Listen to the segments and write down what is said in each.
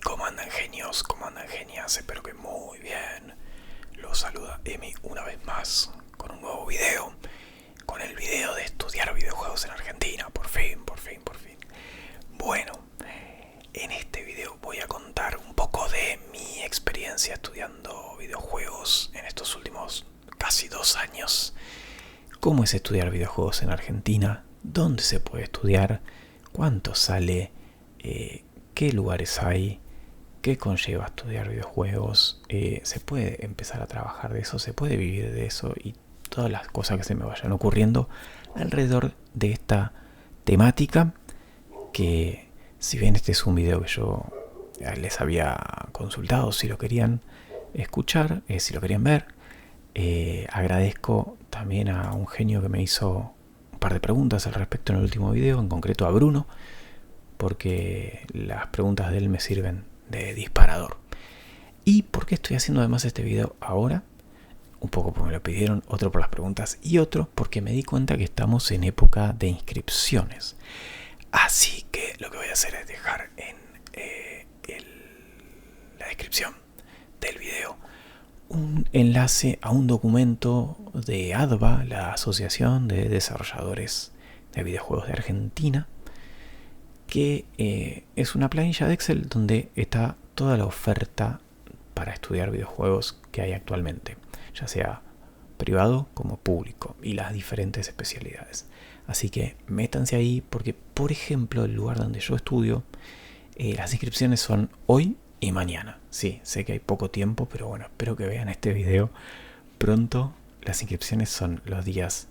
¿Cómo andan genios? ¿Cómo andan genias? Espero que muy bien. Los saluda Emi una vez más con un nuevo video. Con el video de estudiar videojuegos en Argentina. Por fin. Bueno, en este video voy a contar un poco de mi experiencia estudiando videojuegos en estos últimos casi 2 años. ¿Cómo es estudiar videojuegos en Argentina? ¿Dónde se puede estudiar? ¿Cuánto sale? ¿Qué lugares hay? ¿Qué conlleva estudiar videojuegos? ¿Se puede empezar a trabajar de eso? ¿Se puede vivir de eso? Y todas las cosas que se me vayan ocurriendo alrededor de esta temática, que si bien este es un video que yo les había consultado si lo querían escuchar, si lo querían ver, agradezco también a un genio que me hizo un par de preguntas al respecto en el último video, en concreto a Bruno, porque las preguntas de él me sirven de disparador. ¿Y por qué estoy haciendo además este video ahora? Un poco porque me lo pidieron, otro por las preguntas y otro porque me di cuenta que estamos en época de inscripciones. Así que lo que voy a hacer es dejar en la descripción del video un enlace a un documento de ADVA, la Asociación de Desarrolladores de Videojuegos de Argentina, que es una planilla de Excel donde está toda la oferta para estudiar videojuegos que hay actualmente, ya sea privado como público, y las diferentes especialidades. Así que métanse ahí porque, por ejemplo, el lugar donde yo estudio, las inscripciones son hoy y mañana. Sí, sé que hay poco tiempo, pero bueno, espero que vean este video pronto. Las inscripciones son los días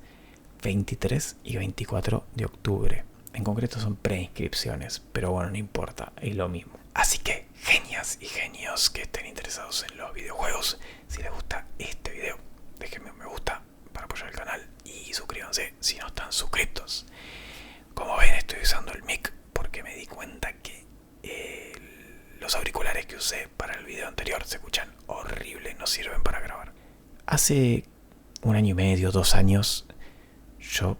23 y 24 de octubre. En concreto son preinscripciones, pero bueno, no importa, es lo mismo. Así que, genias y genios que estén interesados en los videojuegos, si les gusta este video, déjenme un me gusta para apoyar el canal y suscríbanse si no están suscritos. Como ven, estoy usando el mic porque me di cuenta que los auriculares que usé para el video anterior se escuchan horrible, no sirven para grabar. Hace 1 año y medio, 2 años, yo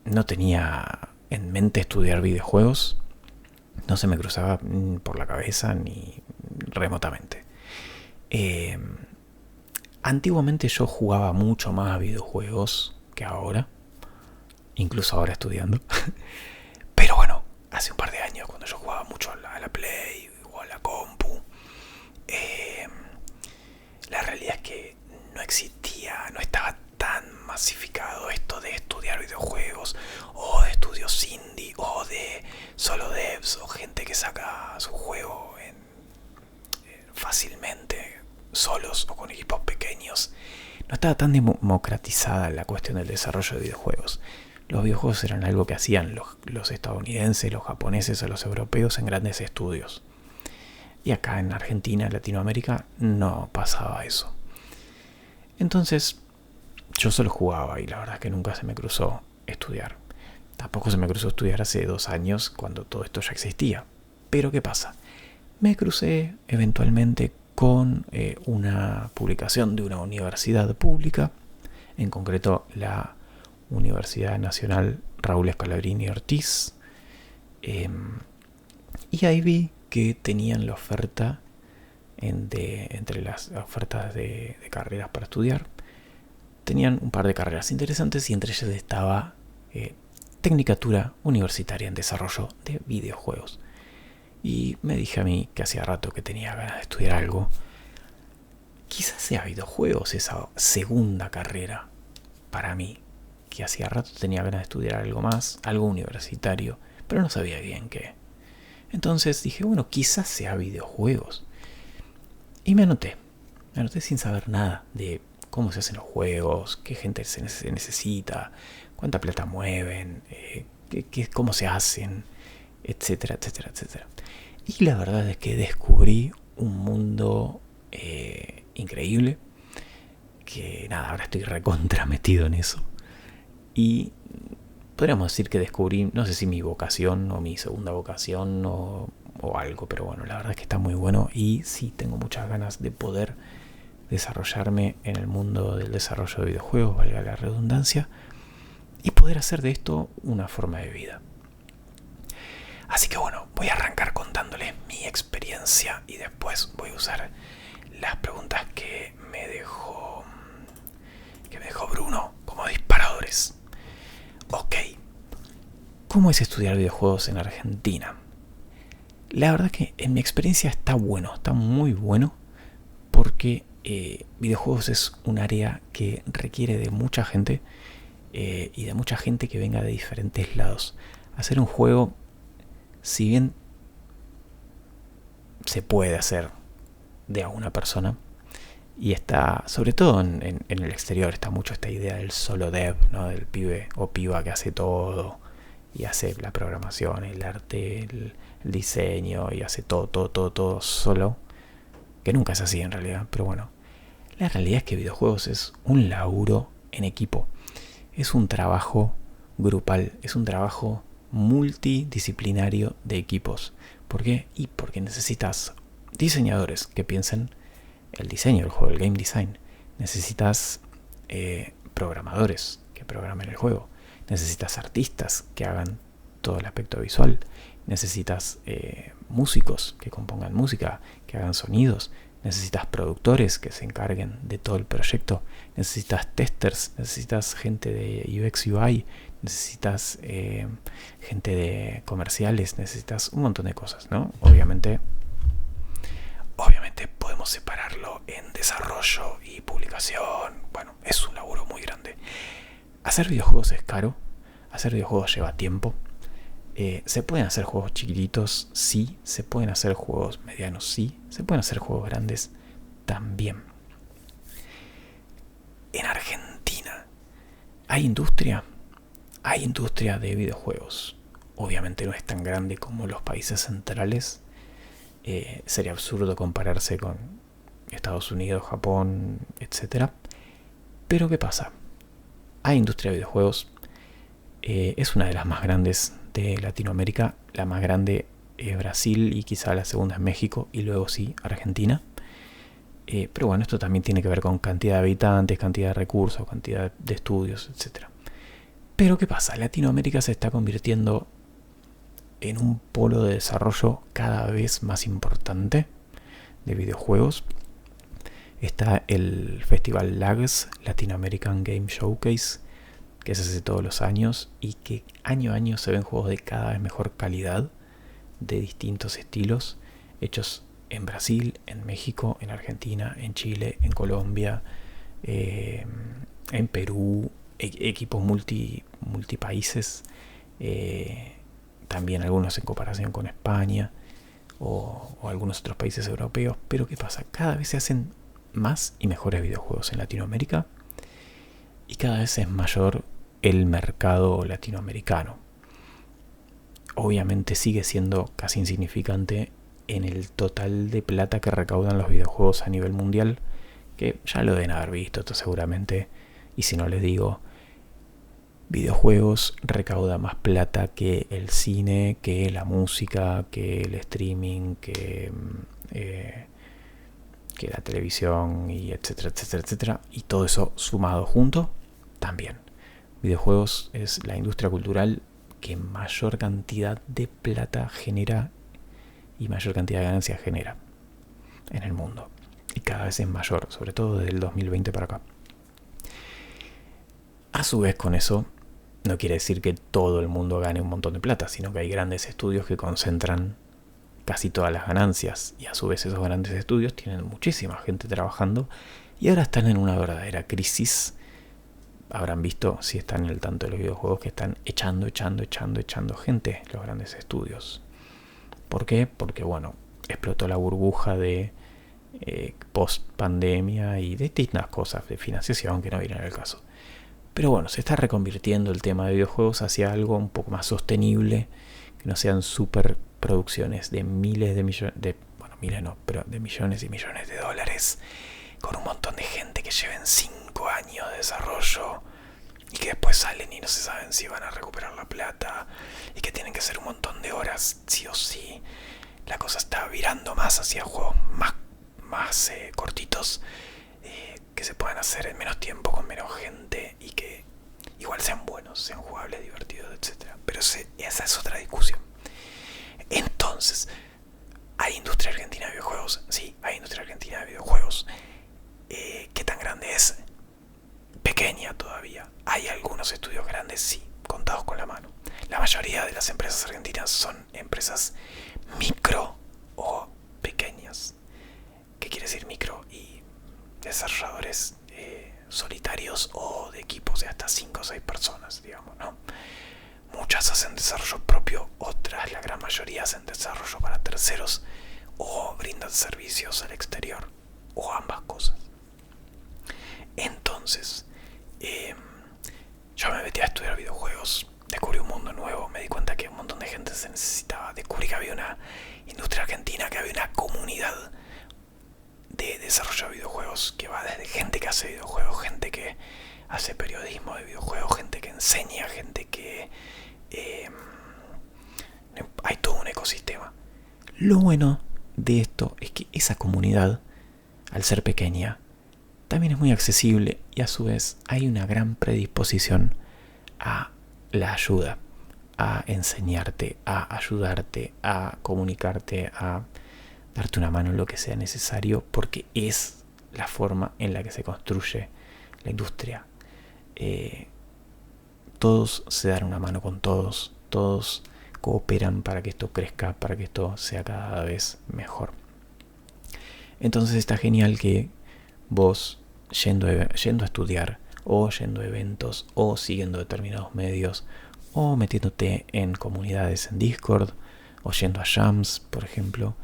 no tenía en mente estudiar videojuegos. No se me cruzaba por la cabeza ni remotamente. Antiguamente yo jugaba mucho más a videojuegos que ahora, incluso ahora estudiando. Pero bueno, hace un par de años, cuando yo jugaba mucho a la Play o a la compu, la realidad es que no existía, no estaba tan masificado esto de estudiar videojuegos, o de estudios indie, o de solo devs, o gente que saca su juego fácilmente solos o con equipos pequeños. No estaba tan democratizada la cuestión del desarrollo de videojuegos. Los videojuegos eran algo que hacían los estadounidenses, los japoneses o los europeos en grandes estudios. Y acá en Argentina, en Latinoamérica, no pasaba eso. Entonces, yo solo jugaba y la verdad es que nunca se me cruzó estudiar. Tampoco se me cruzó estudiar hace 2 años cuando todo esto ya existía. Pero ¿qué pasa? Me crucé eventualmente con una publicación de una universidad pública, en concreto la Universidad Nacional Raúl Scalabrini Ortiz, y ahí vi que tenían la oferta entre las ofertas de carreras para estudiar. Tenían un par de carreras interesantes y entre ellas estaba Tecnicatura Universitaria en Desarrollo de Videojuegos. Y me dije a mí que hacía rato que tenía ganas de estudiar algo. Quizás sea videojuegos esa segunda carrera para mí, que hacía rato tenía ganas de estudiar algo más, algo universitario, pero no sabía bien qué. Entonces dije, bueno, quizás sea videojuegos. Y me anoté sin saber nada de cómo se hacen los juegos, qué gente se necesita, cuánta plata mueven, cómo se hacen, etcétera, etcétera, etcétera. Y la verdad es que descubrí un mundo increíble, que nada, ahora estoy recontra metido en eso. Y podríamos decir que descubrí, no sé si mi vocación o mi segunda vocación o algo, pero bueno, la verdad es que está muy bueno y sí tengo muchas ganas de poder desarrollarme en el mundo del desarrollo de videojuegos, valga la redundancia, y poder hacer de esto una forma de vida. Así que bueno, voy a arrancar contándoles mi experiencia usar las preguntas que me dejó Bruno como disparadores. Ok, ¿cómo es estudiar videojuegos en Argentina? La verdad que en mi experiencia está bueno, está muy bueno, porque videojuegos es un área que requiere de mucha gente y de mucha gente que venga de diferentes lados. Hacer un juego, si bien se puede hacer de a una persona, y está, sobre todo en el exterior, está mucho esta idea del solo dev, ¿no? Del pibe o piba que hace todo y hace la programación, el arte, el diseño y hace todo solo, que nunca es así en realidad, pero bueno, la realidad es que videojuegos es un laburo en equipo, es un trabajo grupal, es un trabajo multidisciplinario de equipos. ¿Por qué? Y porque necesitas diseñadores que piensen el diseño del juego, el game design. Necesitas programadores que programen el juego. Necesitas artistas que hagan todo el aspecto visual. Necesitas músicos que compongan música, que hagan sonidos. Necesitas productores que se encarguen de todo el proyecto. Necesitas testers, necesitas gente de UX UI, necesitas gente de comerciales, necesitas un montón de cosas, ¿no? Obviamente podemos separarlo en desarrollo y publicación. Bueno, es un laburo muy grande. Hacer videojuegos es caro, hacer videojuegos lleva tiempo. Se pueden hacer juegos chiquititos, sí. Se pueden hacer juegos medianos, sí. Se pueden hacer juegos grandes también. En Argentina hay industria de videojuegos. Obviamente no es tan grande como los países centrales. Sería absurdo compararse con Estados Unidos, Japón, etc. Pero ¿qué pasa? Hay industria de videojuegos. Es una de las más grandes de Latinoamérica. La más grande es Brasil y quizá la segunda es México y luego sí Argentina. Pero bueno, esto también tiene que ver con cantidad de habitantes, cantidad de recursos, cantidad de estudios, etc. Pero ¿qué pasa? Latinoamérica se está convirtiendo en un polo de desarrollo cada vez más importante de videojuegos. Está el Festival LAGS, Latin American Game Showcase, que se hace todos los años y que año a año se ven juegos de cada vez mejor calidad, de distintos estilos, hechos en Brasil, en México, en Argentina, en Chile, en Colombia, en Perú, equipos multipaíses, también algunos en comparación con España o algunos otros países europeos. Pero ¿qué pasa? Cada vez se hacen más y mejores videojuegos en Latinoamérica y cada vez es mayor el mercado latinoamericano. Obviamente sigue siendo casi insignificante en el total de plata que recaudan los videojuegos a nivel mundial, que ya lo deben haber visto esto seguramente, y si no les digo, videojuegos recauda más plata que el cine, que la música, que el streaming, que la televisión, y etcétera, y todo eso sumado junto también. Videojuegos es la industria cultural que mayor cantidad de plata genera y mayor cantidad de ganancias genera en el mundo, y cada vez es mayor, sobre todo desde el 2020 para acá. A su vez, con eso no quiere decir que todo el mundo gane un montón de plata, sino que hay grandes estudios que concentran casi todas las ganancias, y a su vez esos grandes estudios tienen muchísima gente trabajando y ahora están en una verdadera crisis. Habrán visto, si están en el tanto de los videojuegos, que están echando gente los grandes estudios. ¿Por qué? Porque bueno, explotó la burbuja de post pandemia y de distintas cosas de financiación que no vienen al caso. Pero bueno, se está reconvirtiendo el tema de videojuegos hacia algo un poco más sostenible, que no sean super producciones de miles de millones, de millones y millones de dólares, con un montón de gente que lleven 5 años de desarrollo y que después salen y no se saben si van a recuperar la plata y que tienen que hacer un montón de horas sí o sí. La cosa está virando más hacia juegos más cortitos, que se puedan hacer en menos tiempo, con menos gente, y que igual sean buenos, sean jugables, divertidos, etc. Pero esa es otra discusión. Entonces, ¿hay industria argentina de videojuegos? Sí, hay industria los estudios grandes sí, contados con la mano. La mayoría de las empresas argentinas son empresas micro o pequeñas. ¿Qué quiere decir micro? Y desarrolladores solitarios o de equipos de hasta 5 o 6 personas, digamos, ¿no? Muchas hacen desarrollo propio, otras, la gran mayoría, hacen desarrollo para terceros o brindan servicios al exterior, o ambas cosas. Entonces, yo me metí a estudiar videojuegos, descubrí un mundo nuevo, me di cuenta que un montón de gente se necesitaba, descubrí que había una industria argentina, que había una comunidad de desarrollo de videojuegos, que va desde gente que hace videojuegos, gente que hace periodismo de videojuegos, gente que enseña, gente que... hay todo un ecosistema. Lo bueno de esto es que esa comunidad, al ser pequeña, también es muy accesible y a su vez hay una gran predisposición a la ayuda, a enseñarte, a ayudarte, a comunicarte, a darte una mano en lo que sea necesario, porque es la forma en la que se construye la industria. Todos se dan una mano con todos, todos cooperan para que esto crezca, para que esto sea cada vez mejor. Entonces está genial que vos, yendo a estudiar, o yendo a eventos, o siguiendo determinados medios, o metiéndote en comunidades en Discord, o yendo a jams, por ejemplo,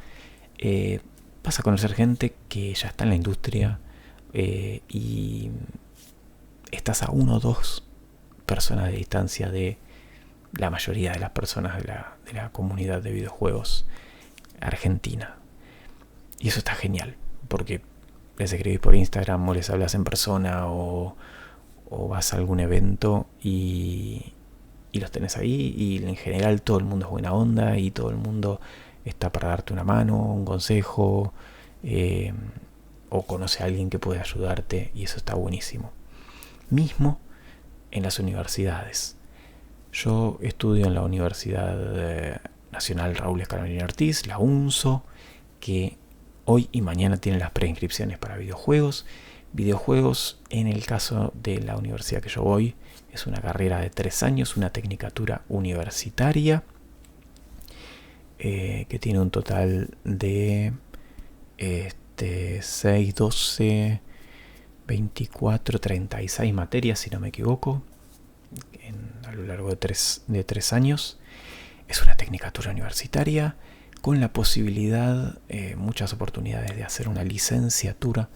vas a conocer gente que ya está en la industria, y estás a 1 o 2 personas de distancia de la mayoría de las personas de la comunidad de videojuegos argentina. Y eso está genial, porque les escribís por Instagram o les hablas en persona o vas a algún evento y los tenés ahí, y en general todo el mundo es buena onda y todo el mundo está para darte una mano, un consejo, o conoce a alguien que puede ayudarte, y eso está buenísimo. Mismo en las universidades. Yo estudio en la Universidad Nacional Raúl Escalabrine Ortiz, la UNSO, que hoy y mañana tiene las preinscripciones para videojuegos. Videojuegos, en el caso de la universidad que yo voy, es una carrera de 3 años, una tecnicatura universitaria, que tiene un total de 6, 12, 24, 36 materias, si no me equivoco, a lo largo de 3 años. Es una tecnicatura universitaria con la posibilidad, muchas oportunidades de hacer una licenciatura,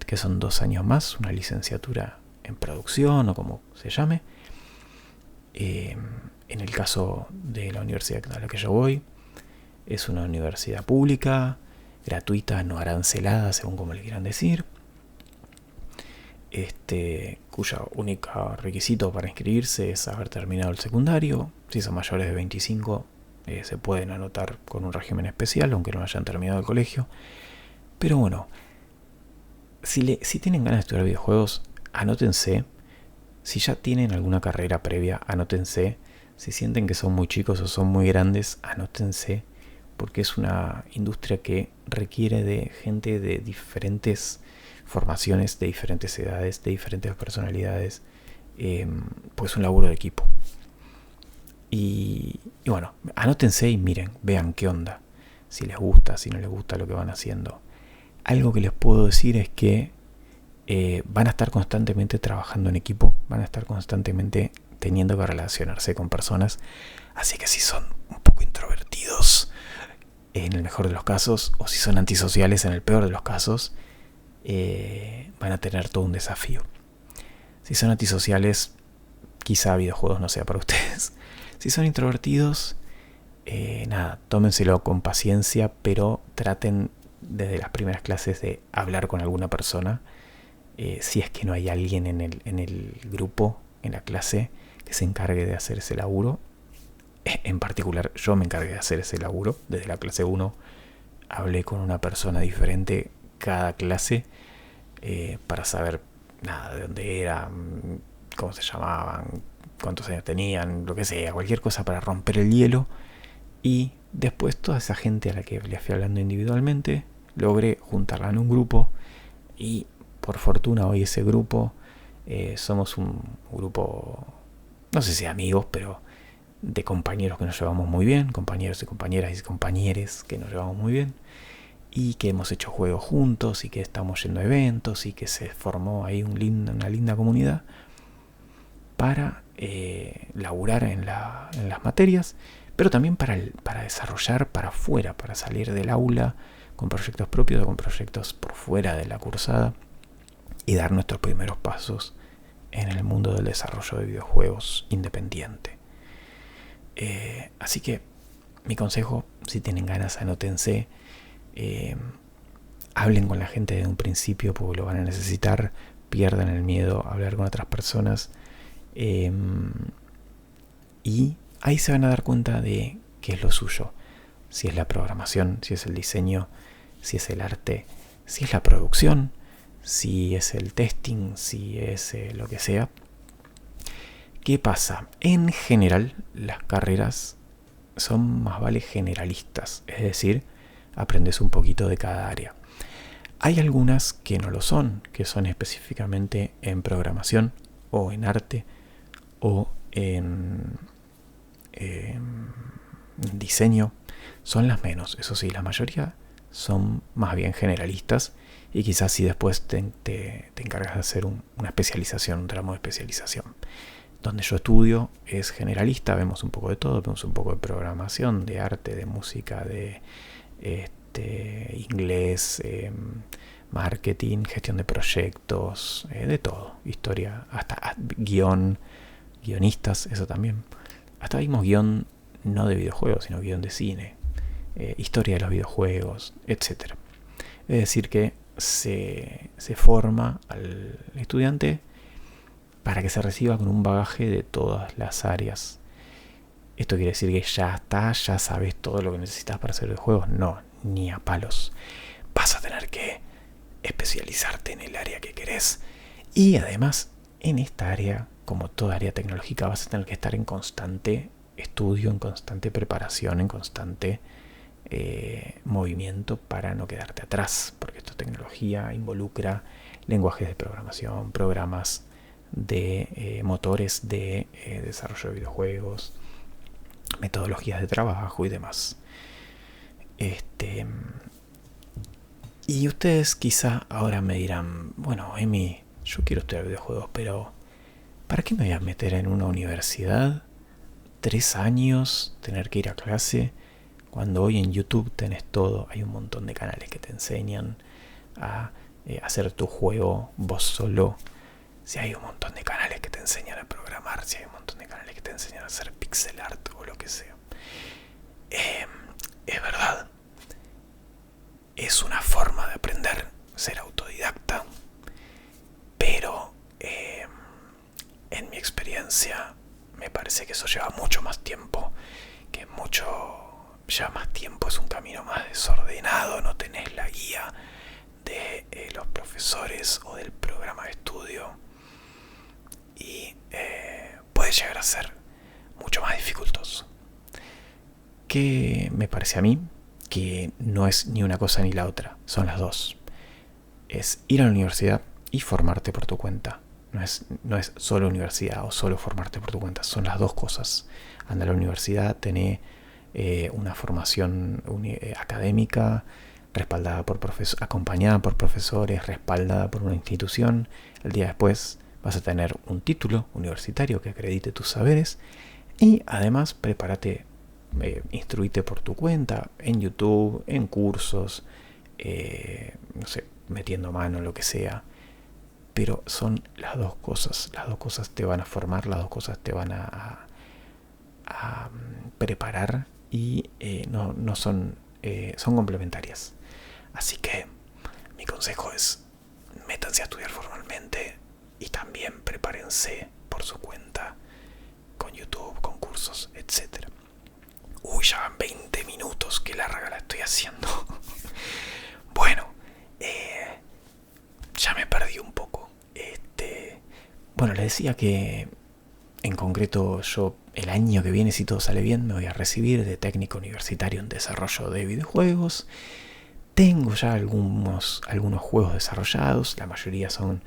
que son 2 años más, una licenciatura en producción o como se llame. En el caso de la universidad a la que yo voy, es una universidad pública, gratuita, no arancelada, según como le quieran decir, cuyo único requisito para inscribirse es haber terminado el secundario. Si son mayores de 25, se pueden anotar con un régimen especial, aunque no hayan terminado el colegio. Pero bueno, si tienen ganas de estudiar videojuegos, anótense. Si ya tienen alguna carrera previa, anótense. Si sienten que son muy chicos o son muy grandes, anótense, porque es una industria que requiere de gente de diferentes formaciones, de diferentes edades, de diferentes personalidades, pues un laburo de equipo. Y bueno, anótense y miren, vean qué onda, si les gusta, si no les gusta lo que van haciendo. Algo que les puedo decir es que van a estar constantemente trabajando en equipo, van a estar constantemente teniendo que relacionarse con personas, así que si son un poco introvertidos en el mejor de los casos, o si son antisociales en el peor de los casos, van a tener todo un desafío. Si son antisociales, quizá videojuegos no sea para ustedes. Si son introvertidos, nada, tómenselo con paciencia, pero traten desde las primeras clases de hablar con alguna persona, si es que no hay alguien en el grupo, en la clase, que se encargue de hacer ese laburo. En particular, yo me encargué de hacer ese laburo. Desde la clase 1 hablé con una persona diferente cada clase, para saber nada, de dónde eran, cómo se llamaban, cuántos años tenían, lo que sea, cualquier cosa para romper el hielo. Y después toda esa gente a la que le fui hablando individualmente, logré juntarla en un grupo, y por fortuna hoy ese grupo Somos un grupo, no sé si amigos, pero de compañeros que nos llevamos muy bien, compañeros y compañeras y compañeres que nos llevamos muy bien, y que hemos hecho juegos juntos y que estamos yendo a eventos y que se formó ahí una linda comunidad para laburar en las materias, pero también para desarrollar para afuera, para salir del aula con proyectos propios o con proyectos por fuera de la cursada y dar nuestros primeros pasos en el mundo del desarrollo de videojuegos independiente. Así que mi consejo, si tienen ganas, anótense, hablen con la gente desde un principio porque lo van a necesitar, pierdan el miedo a hablar con otras personas, y ahí se van a dar cuenta de qué es lo suyo, si es la programación, si es el diseño, si es el arte, si es la producción, si es el testing, si es lo que sea. ¿Qué pasa? En general, las carreras son más vale generalistas, es decir, aprendes un poquito de cada área. Hay algunas que no lo son, que son específicamente en programación o en arte o en diseño. Son las menos, eso sí, la mayoría son más bien generalistas y quizás si después te encargas de hacer una especialización, un tramo de especialización. Donde yo estudio es generalista, vemos un poco de todo, vemos un poco de programación, de arte, de música, de inglés, marketing, gestión de proyectos, de todo, historia, hasta guionistas, eso también. Hasta vimos guión no de videojuegos, sino guión de cine, historia de los videojuegos, etc. Es decir que se forma al estudiante para que se reciba con un bagaje de todas las áreas. ¿Esto quiere decir que ya sabes todo lo que necesitas para hacer videojuegos? No, ni a palos. Vas a tener que especializarte en el área que querés. Y además, en esta área, como toda área tecnológica, vas a tener que estar en constante estudio, en constante preparación, en constante movimiento para no quedarte atrás. Porque esta tecnología involucra lenguajes de programación, programas de motores de desarrollo de videojuegos, metodologías de trabajo y demás. Y ustedes quizá ahora me dirán, bueno, Emi, yo quiero estudiar videojuegos, pero ¿para qué me voy a meter en una universidad? 3 años, tener que ir a clase, cuando hoy en YouTube tenés todo, hay un montón de canales que te enseñan a hacer tu juego vos solo. Si hay un montón de canales que te enseñan a programar, si hay un montón de canales que te enseñan a hacer pixel art o lo que sea. Es verdad, es una forma de aprender, ser autodidacta, pero en mi experiencia me parece que eso lleva mucho más tiempo, lleva más tiempo, es un camino más desordenado, no tenés la guía de los profesores o del programa de estudio y puede llegar a ser mucho más dificultoso. ¿Qué me parece a mí? Que no es ni una cosa ni la otra, son las dos. Es ir a la universidad y formarte por tu cuenta. No es solo universidad o solo formarte por tu cuenta, son las dos cosas. Anda a la universidad, tenés una formación académica respaldada por acompañada por profesores, respaldada por una institución. El día después vas a tener un título universitario que acredite tus saberes y además prepárate, instruite por tu cuenta en YouTube, en cursos, no sé, metiendo mano, lo que sea. Pero son las dos cosas te van a formar, las dos cosas te van a preparar y no son complementarias. Así que mi consejo es métanse a estudiar formalmente y también prepárense por su cuenta con YouTube, con cursos, etc. Uy, ya van 20 minutos, qué larga la estoy haciendo. Bueno, ya me perdí un poco. Bueno, les decía que en concreto yo el año que viene, si todo sale bien, me voy a recibir de técnico universitario en desarrollo de videojuegos. Tengo ya algunos juegos desarrollados, la mayoría son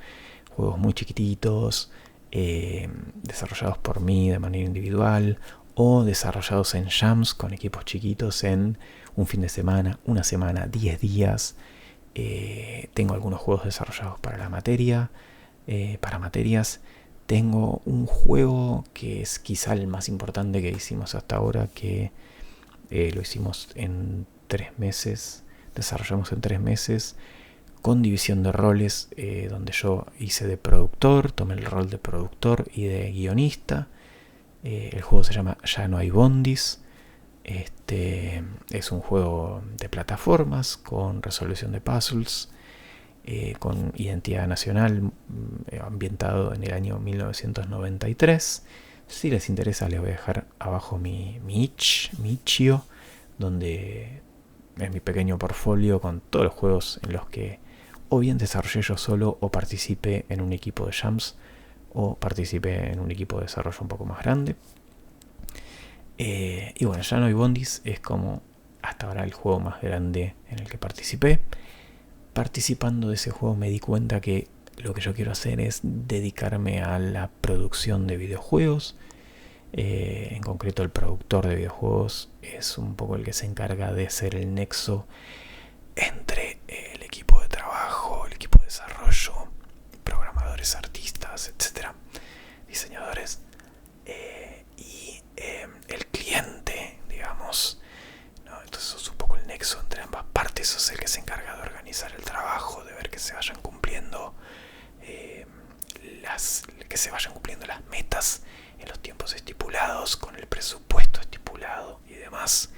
juegos muy chiquititos, desarrollados por mí de manera individual, o desarrollados en jams con equipos chiquitos en un fin de semana, una semana, 10 días. Tengo algunos juegos desarrollados para la materia, para materias. Tengo un juego que es quizá el más importante que hicimos hasta ahora, que lo hicimos en 3 meses, desarrollamos en 3 meses, con división de roles, donde yo hice de productor, tomé el rol de productor y de guionista. El juego se llama Ya no hay bondis. Es un juego de plataformas con resolución de puzzles, con identidad nacional, ambientado en el año 1993. Si les interesa, les voy a dejar abajo mi itch.io, donde es mi pequeño portfolio con todos los juegos en los que o bien desarrollé yo solo, o participé en un equipo de jams, o participé en un equipo de desarrollo un poco más grande. Y bueno, Ya no hay bondis es como hasta ahora el juego más grande en el que participé. Participando de ese juego me di cuenta que lo que yo quiero hacer es dedicarme a la producción de videojuegos. En concreto, el productor de videojuegos es un poco el que se encarga de ser el nexo entre el equipo de trabajo, el equipo de desarrollo, programadores, artistas, etcétera, diseñadores, y el cliente, digamos, ¿no? Entonces es un poco el nexo entre ambas partes. Sos el que se encarga de organizar el trabajo, de ver que se vayan cumpliendo las metas en los tiempos estipulados, con el presupuesto estipulado y demás.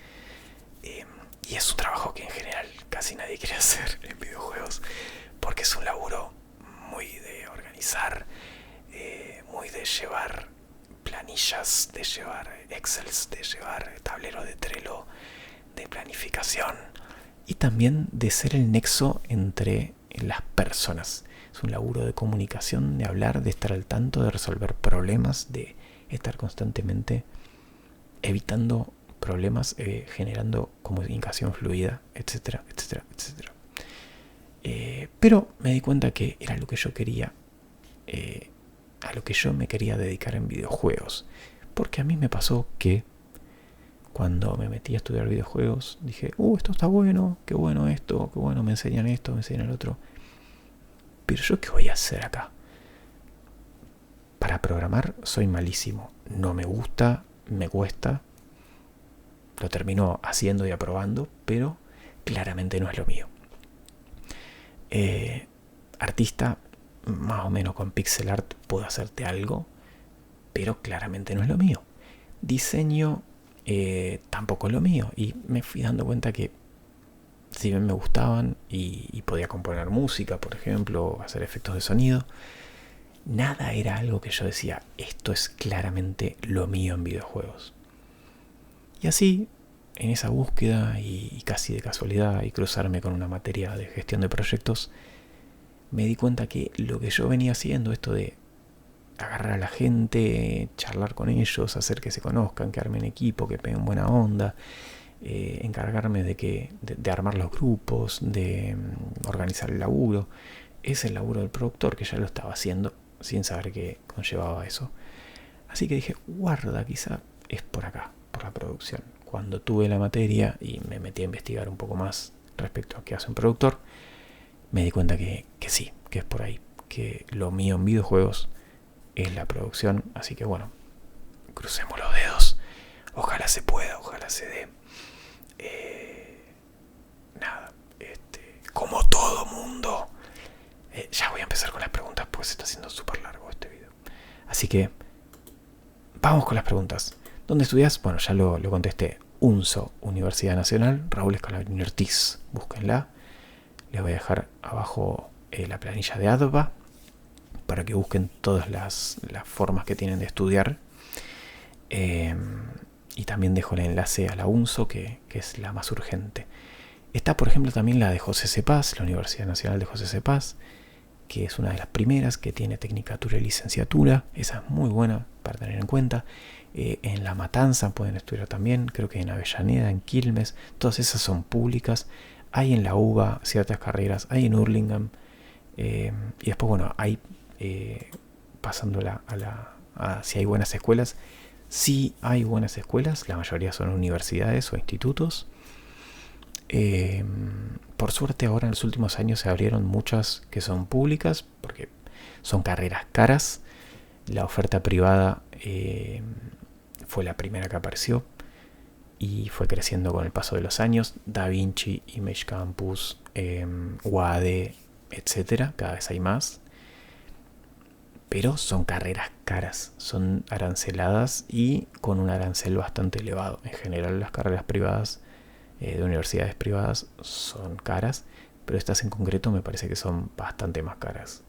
Y es un trabajo que en general casi nadie quiere hacer en videojuegos, porque es un laburo muy de organizar, muy de llevar planillas, de llevar excels, de llevar tableros de Trello, de planificación, y también de ser el nexo entre las personas. Es un laburo de comunicación, de hablar, de estar al tanto, de resolver problemas, de estar constantemente evitando problemas, generando comunicación fluida, etcétera, etcétera, etcétera. Pero me di cuenta que era lo que yo quería, a lo que yo me quería dedicar en videojuegos. Porque a mí me pasó que cuando me metí a estudiar videojuegos dije, esto está bueno, qué bueno esto, qué bueno, me enseñan esto, me enseñan el otro. Pero yo, ¿qué voy a hacer acá? Para programar soy malísimo, no me gusta, me cuesta, lo termino haciendo y aprobando, pero claramente no es lo mío. Artista, más o menos con pixel art puedo hacerte algo, pero claramente no es lo mío. Diseño, tampoco es lo mío, y me fui dando cuenta que si bien me gustaban y podía componer música, por ejemplo, hacer efectos de sonido, nada era algo que yo decía, esto es claramente lo mío en videojuegos. Y así, en esa búsqueda y casi de casualidad y cruzarme con una materia de gestión de proyectos, me di cuenta que lo que yo venía haciendo, esto de agarrar a la gente, charlar con ellos, hacer que se conozcan, que armen equipo, que peguen buena onda, encargarme de armar los grupos, de organizar el laburo, es el laburo del productor, que ya lo estaba haciendo sin saber que conllevaba eso. Así que dije, guarda, quizá es por acá, por la producción. Cuando tuve la materia y me metí a investigar un poco más respecto a qué hace un productor, me di cuenta que sí, que es por ahí, que lo mío en videojuegos es la producción. Así que bueno, crucemos los dedos, ojalá se pueda, ojalá se dé. Nada, como todo mundo, ya voy a empezar con las preguntas porque se está haciendo súper largo este video. Así que vamos con las preguntas. ¿Dónde estudias? Bueno, ya lo contesté. UNSO, Universidad Nacional Raúl Escalabrino Ortiz. Búsquenla. Les voy a dejar abajo la planilla de ADVA para que busquen todas las formas que tienen de estudiar. Y también dejo el enlace a la UNSO, que es la más urgente. Está, por ejemplo, también la de José Cepaz, la Universidad Nacional de José Cepaz, que es una de las primeras que tiene tecnicatura y licenciatura. Esa es muy buena para tener en cuenta. En La Matanza pueden estudiar también, creo que en Avellaneda, en Quilmes, todas esas son públicas. Hay en la UBA ciertas carreras, hay en Hurlingham, y después, bueno, hay pasando a si hay buenas escuelas. Sí hay buenas escuelas, la mayoría son universidades o institutos. Por suerte ahora en los últimos años se abrieron muchas que son públicas porque son carreras caras. La oferta privada fue la primera que apareció y fue creciendo con el paso de los años. Da Vinci, Image Campus, UADE, etcétera, cada vez hay más. Pero son carreras caras, son aranceladas y con un arancel bastante elevado. En general las carreras privadas de universidades privadas son caras, pero estas en concreto me parece que son bastante más caras.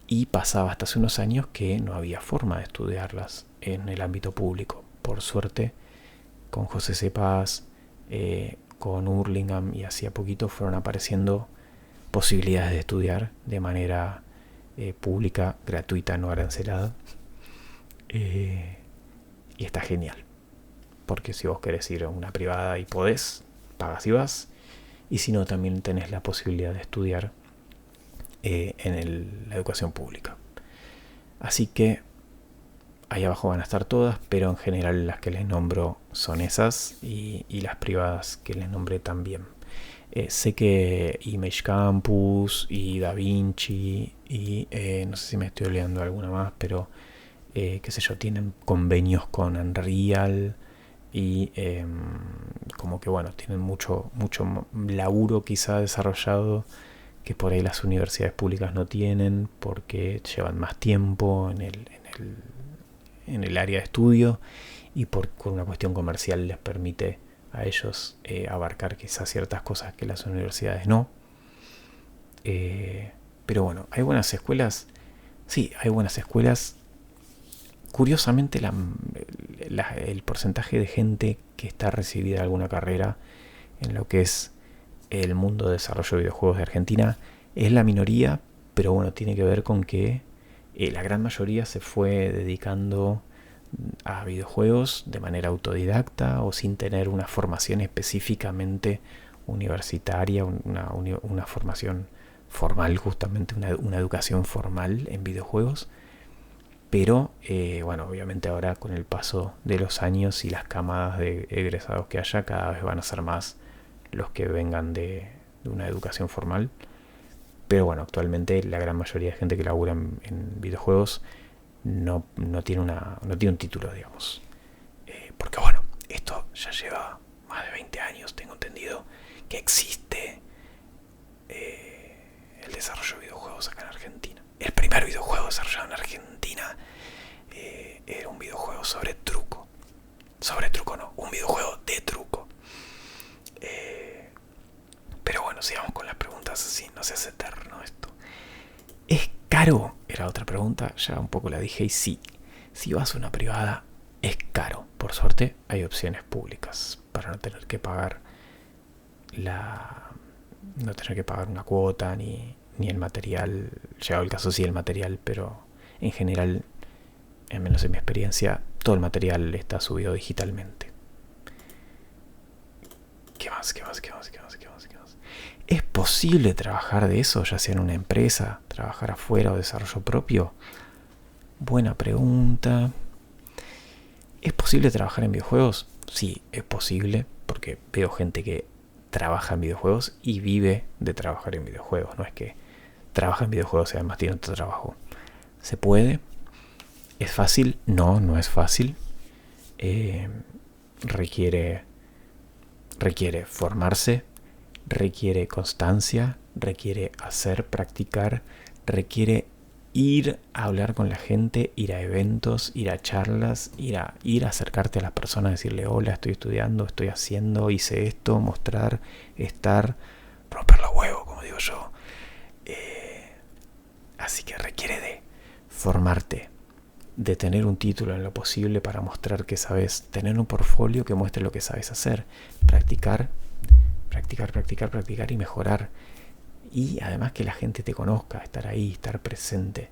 Y pasaba hasta hace unos años que no había forma de estudiarlas en el ámbito público. Por suerte, con José C. Paz, con Hurlingham y hacía poquito fueron apareciendo posibilidades de estudiar de manera pública, gratuita, no arancelada. Y está genial. Porque si vos querés ir a una privada y podés, pagas y vas. Y si no, también tenés la posibilidad de estudiar en la educación pública. Así que ahí abajo van a estar todas, pero en general las que les nombro son esas y las privadas que les nombré también. Sé que Image Campus y Da Vinci y no sé si me estoy olvidando alguna más, pero qué sé yo, tienen convenios con Unreal y como que bueno, tienen mucho laburo quizá desarrollado que por ahí las universidades públicas no tienen porque llevan más tiempo en el área de estudio y por una cuestión comercial les permite a ellos abarcar quizás ciertas cosas que las universidades no. Pero bueno, ¿hay buenas escuelas? Sí, hay buenas escuelas. Curiosamente el porcentaje de gente que está recibida en alguna carrera en lo que es el mundo de desarrollo de videojuegos de Argentina es la minoría, pero bueno, tiene que ver con que la gran mayoría se fue dedicando a videojuegos de manera autodidacta o sin tener una formación específicamente universitaria, una formación formal, justamente una educación formal en videojuegos. Pero bueno, obviamente ahora con el paso de los años y las camadas de egresados que haya, cada vez van a ser más los que vengan de una educación formal. Pero bueno, actualmente la gran mayoría de gente que labura en videojuegos no tiene un título, digamos. Porque bueno, esto ya lleva más de 20 años, tengo entendido, que existe el desarrollo de videojuegos acá en Argentina. El primer videojuego desarrollado en Argentina era un videojuego sobre truco. Sobre truco no, un videojuego de truco. Pero bueno, sigamos con las preguntas así, no se hace eterno esto. ¿Es caro? Era otra pregunta, ya un poco la dije y sí. Si vas a una privada, es caro. Por suerte hay opciones públicas para no tener que pagar una cuota ni el material. Llegado el caso sí el material, pero en general, al menos en mi experiencia, todo el material está subido digitalmente. ¿Qué más? ¿Es posible trabajar de eso, ya sea en una empresa, trabajar afuera o desarrollo propio? Buena pregunta. ¿Es posible trabajar en videojuegos? Sí, es posible, porque veo gente que trabaja en videojuegos y vive de trabajar en videojuegos. No es que trabaja en videojuegos y además tiene otro trabajo. ¿Se puede? ¿Es fácil? No es fácil. Requiere formarse, requiere constancia, requiere practicar, requiere ir a hablar con la gente, ir a eventos, ir a charlas, ir a acercarte a las personas, decirle hola, estoy estudiando, estoy haciendo, hice esto, mostrar, estar, romper los huevos, como digo yo. Así que requiere de formarte, de tener un título en lo posible para mostrar que sabes, tener un portfolio que muestre lo que sabes hacer, practicar y mejorar. Y además que la gente te conozca, estar ahí, estar presente.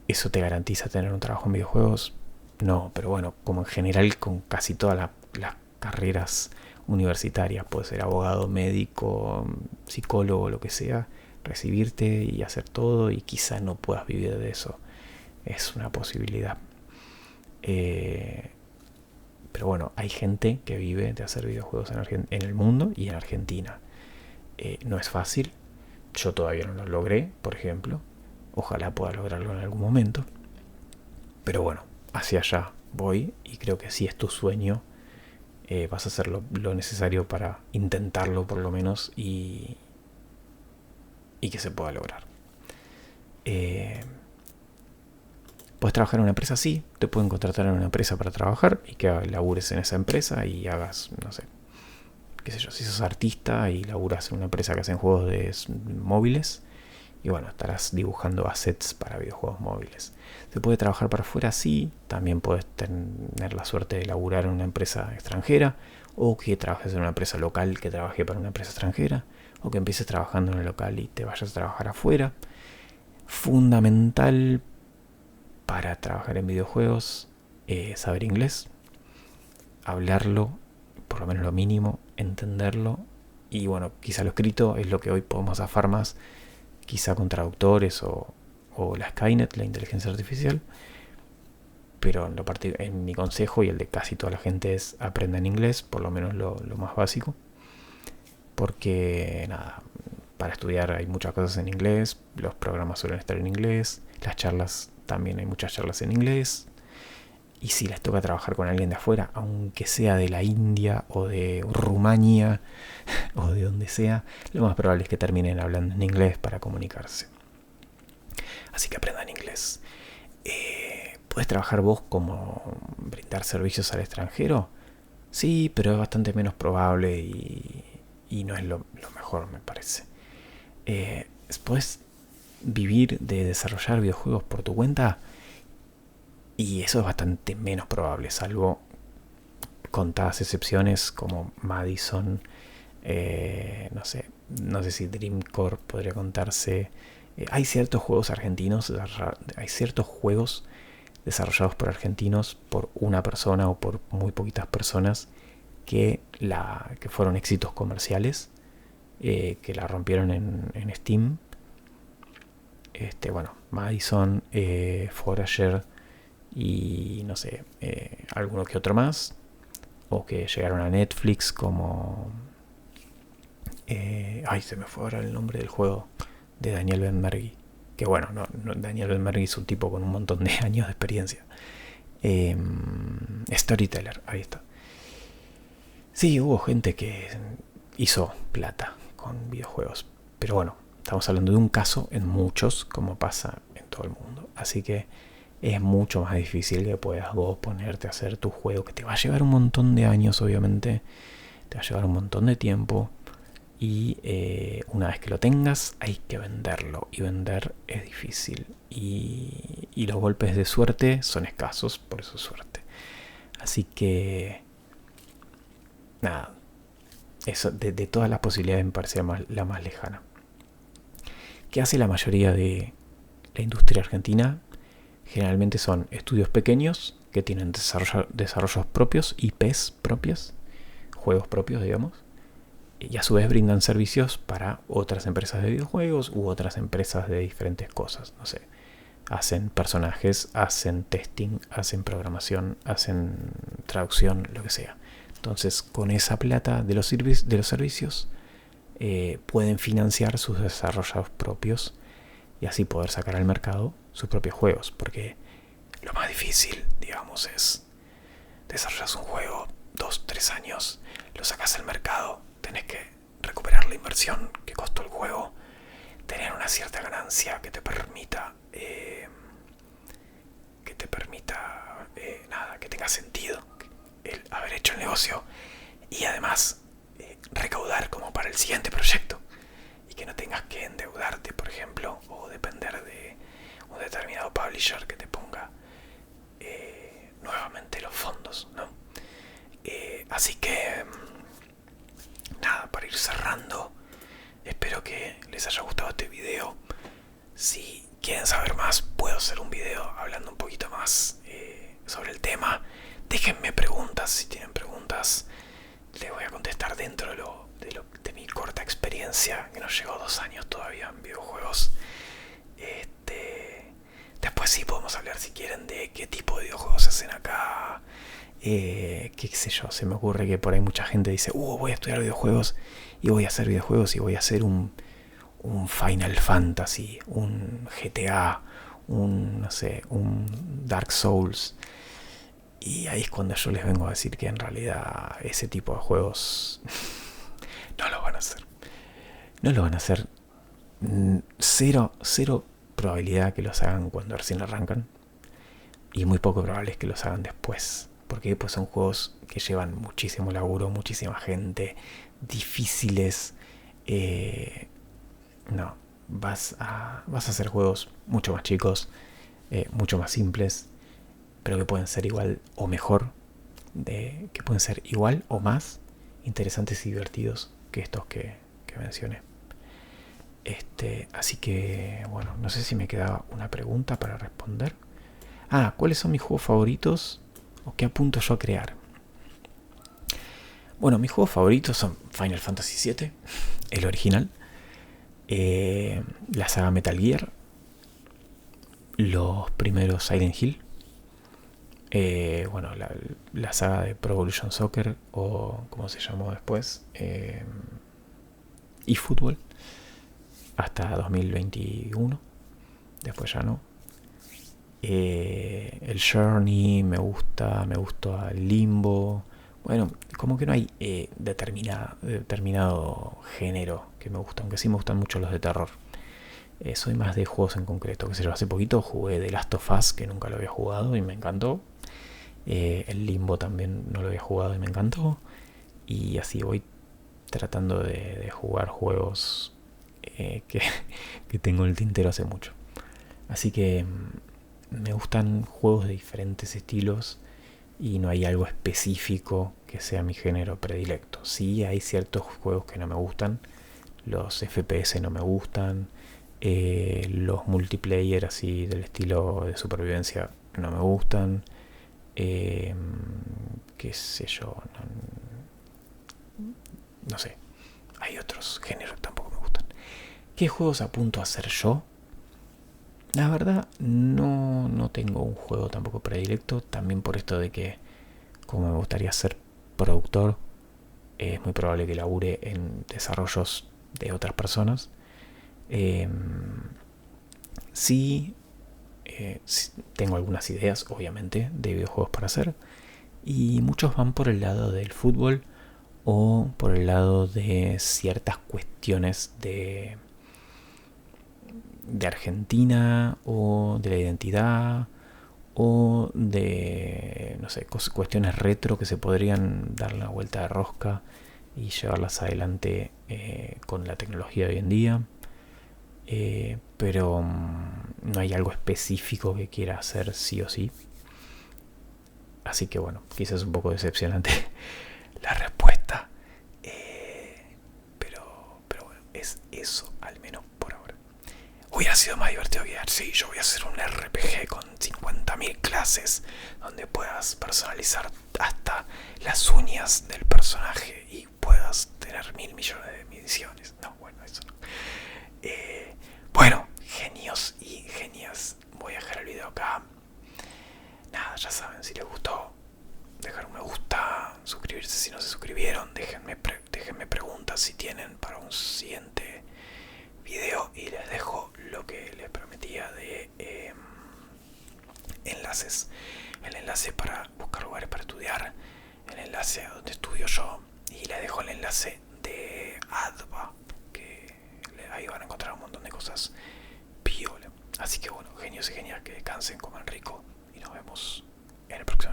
¿Eso te garantiza tener un trabajo en videojuegos? No, pero bueno, como en general con casi todas las carreras universitarias, puede ser abogado, médico, psicólogo, lo que sea, recibirte y hacer todo, y quizá no puedas vivir de eso. Es una posibilidad. Pero bueno, hay gente que vive de hacer videojuegos en el mundo y en Argentina. No es fácil. Yo todavía no lo logré, por ejemplo. Ojalá pueda lograrlo en algún momento. Pero bueno, hacia allá voy, y creo que si es tu sueño, vas a hacer lo necesario para intentarlo por lo menos, y que se pueda lograr. Puedes trabajar en una empresa, sí, te pueden contratar en una empresa para trabajar y que labures en esa empresa y hagas, no sé, qué sé yo, si sos artista y laburas en una empresa que hacen juegos de móviles, y bueno, estarás dibujando assets para videojuegos móviles. Se puede trabajar para afuera, sí, también puedes tener la suerte de laburar en una empresa extranjera, o que trabajes en una empresa local que trabaje para una empresa extranjera, o que empieces trabajando en el local y te vayas a trabajar afuera. Fundamental para trabajar en videojuegos, saber inglés, hablarlo, por lo menos lo mínimo, entenderlo, y bueno, quizá lo escrito es lo que hoy podemos zafar más, quizá con traductores o la Skynet, la inteligencia artificial. Pero en mi consejo y el de casi toda la gente es: aprendan inglés, por lo menos lo más básico, porque nada, para estudiar hay muchas cosas en inglés, los programas suelen estar en inglés, las charlas también, hay muchas charlas en inglés, y si les toca trabajar con alguien de afuera, aunque sea de la India o de Rumania o de donde sea, lo más probable es que terminen hablando en inglés para comunicarse. Así que aprendan inglés. ¿Puedes trabajar vos como brindar servicios al extranjero? Sí, pero es bastante menos probable y no es lo mejor, me parece. ¿Puedes vivir de desarrollar videojuegos por tu cuenta? Y eso es bastante menos probable, salvo contadas excepciones como Madison, no sé si Dreamcore podría contarse. Hay ciertos juegos argentinos, hay ciertos juegos desarrollados por argentinos, por una persona o por muy poquitas personas, que fueron éxitos comerciales, que la rompieron en Steam. Bueno, Madison, Forager y no sé, alguno que otro más, o que llegaron a Netflix como se me fue ahora el nombre del juego de Daniel Benmergui, que bueno, no, Daniel Benmergui es un tipo con un montón de años de experiencia. Storyteller, ahí está. Sí, hubo gente que hizo plata con videojuegos, pero bueno, estamos hablando de un caso en muchos, como pasa en todo el mundo. Así que es mucho más difícil que puedas vos ponerte a hacer tu juego, que te va a llevar un montón de años, obviamente, te va a llevar un montón de tiempo, y una vez que lo tengas hay que venderlo, y vender es difícil, y los golpes de suerte son escasos, por eso es suerte. Así que nada, eso de todas las posibilidades me parece la más lejana. ¿Qué hace la mayoría de la industria argentina? Generalmente son estudios pequeños que tienen desarrollos propios, IPs propias, juegos propios, digamos, y a su vez brindan servicios para otras empresas de videojuegos u otras empresas de diferentes cosas. No sé, hacen personajes, hacen testing, hacen programación, hacen traducción, lo que sea. Entonces, con esa plata de los servicios, pueden financiar sus desarrollos propios y así poder sacar al mercado sus propios juegos. Porque lo más difícil, digamos, es desarrollar un juego 2-3 años, lo sacas al mercado, tenés que recuperar la inversión que costó el juego, tener una cierta ganancia que te permita que tenga sentido el haber hecho el negocio, y además recaudar como para el siguiente proyecto, y que no tengas que endeudarte, por ejemplo, o depender de un determinado publisher que te ponga nuevamente los fondos, ¿no? Así que nada, para ir cerrando, espero que les haya gustado este video. Si quieren saber más, puedo hacer un video hablando un poquito más sobre el tema. Déjenme preguntas, si tienen preguntas les voy a contestar dentro de mi corta experiencia experiencia, que no llegó 2 años todavía en videojuegos. Después sí podemos hablar, si quieren, de qué tipo de videojuegos se hacen acá. Qué sé yo, se me ocurre que por ahí mucha gente dice, voy a estudiar videojuegos y voy a hacer videojuegos y voy a hacer un Final Fantasy, un GTA, no sé, un Dark Souls. Y ahí es cuando yo les vengo a decir que en realidad ese tipo de juegos no lo van a hacer. No lo van a hacer. Cero probabilidad que los hagan cuando recién arrancan. Y muy poco probable es que los hagan después. Porque pues son juegos que llevan muchísimo laburo, muchísima gente, difíciles. No, vas a hacer juegos mucho más chicos, mucho más simples, pero que pueden ser igual o mejor, que pueden ser igual o más interesantes y divertidos que estos que mencioné. Así que, bueno, no sé si me quedaba una pregunta para responder. ¿Cuáles son mis juegos favoritos? ¿O qué apunto yo a crear? Bueno, mis juegos favoritos son Final Fantasy VII, el original, la saga Metal Gear, los primeros Silent Hill, bueno, la saga de Pro Evolution Soccer, o como se llamó después, eFootball, hasta 2021. Después ya no. El Journey me gustó el Limbo. Bueno, como que no hay determinado género que me gusta, aunque sí me gustan mucho los de terror. Soy más de juegos en concreto. Que sé yo, hace poquito jugué The Last of Us, que nunca lo había jugado y me encantó. El Limbo también no lo había jugado y me encantó. Y así voy tratando de jugar juegos que tengo en el tintero hace mucho. Así que me gustan juegos de diferentes estilos y no hay algo específico que sea mi género predilecto. Sí hay ciertos juegos que no me gustan, los FPS no me gustan, los multiplayer así del estilo de supervivencia no me gustan, qué sé yo, no sé, hay otros géneros que tampoco me gustan. ¿Qué juegos apunto a hacer yo? La verdad no tengo un juego tampoco predilecto, también por esto de que como me gustaría ser productor, es muy probable que labure en desarrollos de otras personas. Sí, tengo algunas ideas, obviamente, de videojuegos para hacer, y muchos van por el lado del fútbol o por el lado de ciertas cuestiones de Argentina o de la identidad o de, no sé, cuestiones retro que se podrían dar la vuelta de rosca y llevarlas adelante con la tecnología de hoy en día. Pero no hay algo específico que quiera hacer sí o sí. Así que bueno, quizás un poco decepcionante la respuesta. Pero bueno, es eso al menos por ahora. Hubiera sido más divertido que sí, yo voy a hacer un RPG con 50.000 clases donde puedas personalizar hasta las uñas del personaje y puedas tener 1.000 millones de misiones. No, bueno, eso no. Bueno, genios y genias, voy a dejar el video acá. Nada, ya saben, si les gustó, dejar un me gusta, suscribirse si no se suscribieron, déjenme preguntas si tienen para un siguiente video y les dejo lo que les prometía de enlaces. El enlace para buscar lugares para estudiar, el enlace a donde estudio yo y les dejo el enlace de ADVA, que ahí van a encontrar un montón de cosas piola. Así que bueno, genios y genias, que descansen, coman rico y nos vemos en el próximo